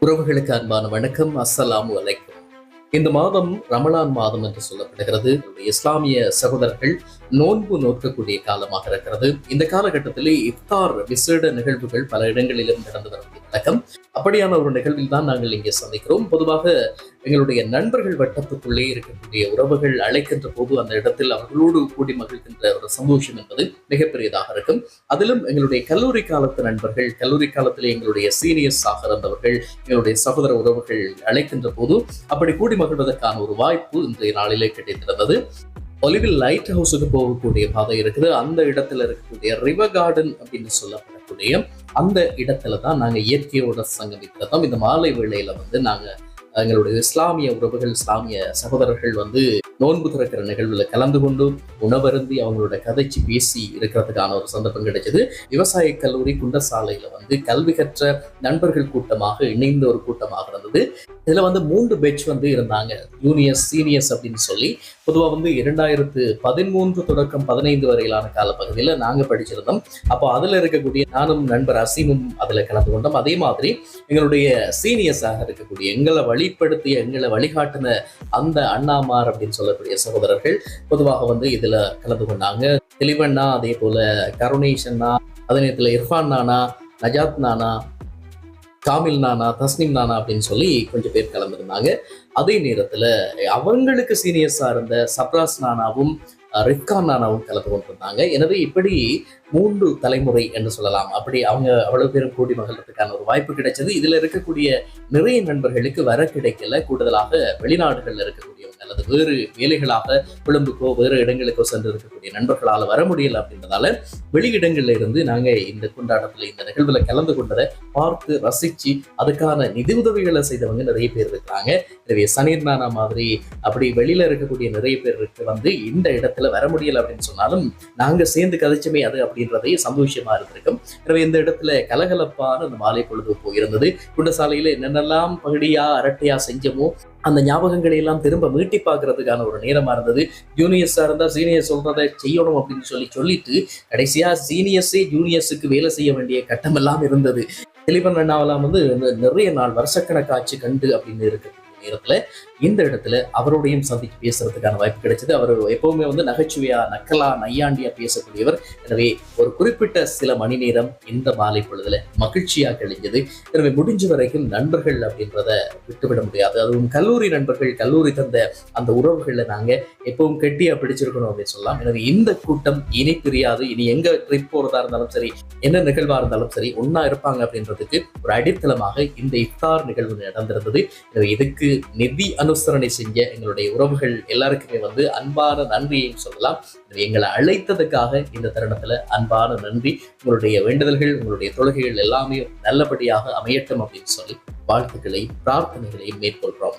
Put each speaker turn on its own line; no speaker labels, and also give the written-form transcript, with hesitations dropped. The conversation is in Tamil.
உறவுகளுக்கு அன்பான வணக்கம். அஸ்ஸலாமு அலைக்கும். இந்த மாதம் ரமலான் மாதம் என்று சொல்லப்படுகிறது. இஸ்லாமிய சகோதரர்கள் நோன்பு நோக்கக்கூடிய காலமாக இருக்கிறது. இந்த காலகட்டத்தில் இஃப்தார் விசேட நிகழ்வுகள் பல இடங்களிலும் நடந்து வரக்கூடிய வழக்கம். அப்படியான ஒரு நிகழ்வில் தான் நாங்கள் இங்கே சந்திக்கிறோம். பொதுவாக எங்களுடைய நண்பர்கள் வட்டத்துக்குள்ளே இருக்கக்கூடிய உறவுகள் அழைக்கின்ற போது அந்த இடத்தில் அவர்களோடு கூடி மகிழ்கின்ற ஒரு சந்தோஷம் என்பது மிகப்பெரியதாக இருக்கும். அதிலும் எங்களுடைய கல்லூரி காலத்து நண்பர்கள், கல்லூரி காலத்திலே எங்களுடைய சீனியர்ஸாக இருந்தவர்கள், எங்களுடைய சகோதர உறவுகள் அழைக்கின்ற போது அப்படி கூடி மகிழ்வதற்கான ஒரு வாய்ப்பு இன்றைய நாளிலே கிடைத்திருந்தது. ஒலிவில் லைட் ஹவுஸுக்கு போகக்கூடிய பாதை இருக்குது. அந்த இடத்துல இருக்கக்கூடிய ரிவர் கார்டன் அப்படின்னு சொல்லப்படக்கூடிய அந்த இடத்துல தான் நாங்க இயற்கையோட சங்கமிக்கிறோம். இந்த மாலை வேளையில நாங்க எங்களுடைய இஸ்லாமிய உறவுகள், இஸ்லாமிய சகோதரர்கள் நோன்பு திறக்கிற நிகழ்வுல கலந்து கொண்டு உணவருந்தி அவங்களோட கதைச்சு பேசி இருக்கிறதுக்கான ஒரு சந்தர்ப்பம் கிடைச்சது. விவசாய கல்லூரி குண்டசாலையில கல்வி கற்ற நண்பர்கள் கூட்டமாக இணைந்த ஒரு கூட்டமாக இருந்தது. இதுல 3 பேட்ச் இருந்தாங்க, ஜூனியர்ஸ் சீனியர்ஸ் அப்படின்னு சொல்லி. பொதுவா 2013 தொடக்கம் 15 வரையிலான காலப்பகுதியில நாங்க படிச்சிருந்தோம். அப்போ அதுல இருக்கக்கூடிய நானும் நண்பர் அசீமும் அதுல கலந்து கொண்டோம். அதே மாதிரி எங்களுடைய சீனியர்ஸாக இருக்கக்கூடிய எங்களை வழிப்படுத்திய, எங்களை வழிகாட்டின அந்த அண்ணாமார் அப்படின்னு சொல்லக்கூடிய சகோதரர்கள் பொதுவாக இதுல கலந்து கொண்டாங்க. தெளிவண்ணா, அதே போல கருணேஷ் அண்ணா, அதே நேரத்துல இர்ஃபான் நானா, நஜாத் நானா, காமில் நானா, தஸ்னிம் நானா அப்படின்னு சொல்லி கொஞ்சம் பேர் கலந்துருந்தாங்க. அதே நேரத்துல அவங்களுக்கு சீனியர்ஸா இருந்த சப்ராஸ் நானாவும் ரிப்கான் நானாவும் கலந்து கொண்டிருந்தாங்க. எனவே இப்படி 3 தலைமுறை என்று சொல்லலாம். அப்படி அவங்க அவ்வளவு பேரும் கூடி மகிழ்றதுக்கான ஒரு வாய்ப்பு கிடைச்சது. இதுல இருக்கக்கூடிய நிறைய நண்பர்களுக்கு வர கிடைக்கல. கூடுதலாக வெளிநாடுகள்ல இருக்கக்கூடியவங்க அல்லது வேறு வேலைகளாக கொழும்புக்கோ வேறு இடங்களுக்கோ சென்று இருக்கக்கூடிய நண்பர்களால வர முடியல அப்படின்றதால வெளியிடங்கள்ல இருந்து நாங்க இந்த கொண்டாட்டத்துல, இந்த நிகழ்வுல கலந்து கொண்டதை பார்த்து ரசிச்சு அதுக்கான நிதி உதவிகளை செய்தவங்க நிறைய பேர் இருக்கிறாங்க. எனவே சனீர் நானா மாதிரி அப்படி வெளியில இருக்கக்கூடிய நிறைய பேருக்கு இந்த இடத்துல வர முடியல அப்படின்னு சொன்னாலும் நாங்க சேர்ந்து கதைச்சுமே அது அப்படின்றதே சந்தோஷமா இருந்திருக்கும். எனவே இந்த இடத்துல கலகலப்பான அந்த மாலை பொழுது போயிருந்தது. குண்டசாலையில என்னென்னலாம் பகுடியா அரட்டையா செஞ்சமோ அந்த ஞாபகங்களை எல்லாம் திரும்ப மீட்டி பார்க்கறதுக்கான ஒரு நேரமா இருந்தது. ஜூனியர்ஸா இருந்தா சீனியர் சொல்றதை செய்யணும் அப்படின்னு சொல்லிட்டு கடைசியா சீனியர்ஸே ஜூனியர்ஸுக்கு வேலை செய்ய வேண்டிய கட்டம் எல்லாம் இருந்தது. தெளிவன் அண்ணாவெல்லாம் நிறைய நாள் வருஷக்கணக்காட்சி கண்டு அப்படின்னு இருக்கு நேரத்துல இந்த இடத்துல அவரோடையும் சந்திச்சு பேசுறதுக்கான வாய்ப்பு கிடைச்சது. அவர் எப்பவுமே நகைச்சுவையா, நக்கலா, நையாண்டியா பேசக்கூடியவர். எனவே ஒரு குறிப்பிட்ட சில மணி நேரம் இந்த மாலை பொழுதுல மகிழ்ச்சியா கழிஞ்சது. எனவே முடிஞ்ச வரைக்கும் நண்பர்கள் அப்படின்றத விட்டுவிட முடியாது. அதுவும் கல்லூரி நண்பர்கள், கல்லூரி தந்த அந்த உறவுகள்ல நாங்க எப்பவும் கெட்டியா பிடிச்சிருக்கணும் அப்படின்னு சொல்லலாம். எனவே இந்த கூட்டம் இனி பிரியாது. இனி எங்க ட்ரிப் போறதா இருந்தாலும் சரி, என்ன நிகழ்வா இருந்தாலும் சரி, ஒன்னா இருப்பாங்க அப்படின்றதுக்கு ஒரு அடித்தளமாக இந்த இஃப்தார் நிகழ்வு நடந்திருந்தது. எனவே இதுக்கு நிதி அனுசரணை செஞ்ச எங்களுடைய உறவுகள் எல்லாருக்குமே அன்பான நன்றியையும் சொல்லலாம். எங்களை அழைத்ததுக்காக இந்த தருணத்துல அன்பான நன்றி. உங்களுடைய வேண்டுதல்கள், உங்களுடைய தொழுகைகள் எல்லாமே நல்லபடியாக அமையட்டும் அப்படின்னு சொல்லி வாழ்த்துக்களை, பிரார்த்தனைகளை மேற்கொள்றோம்.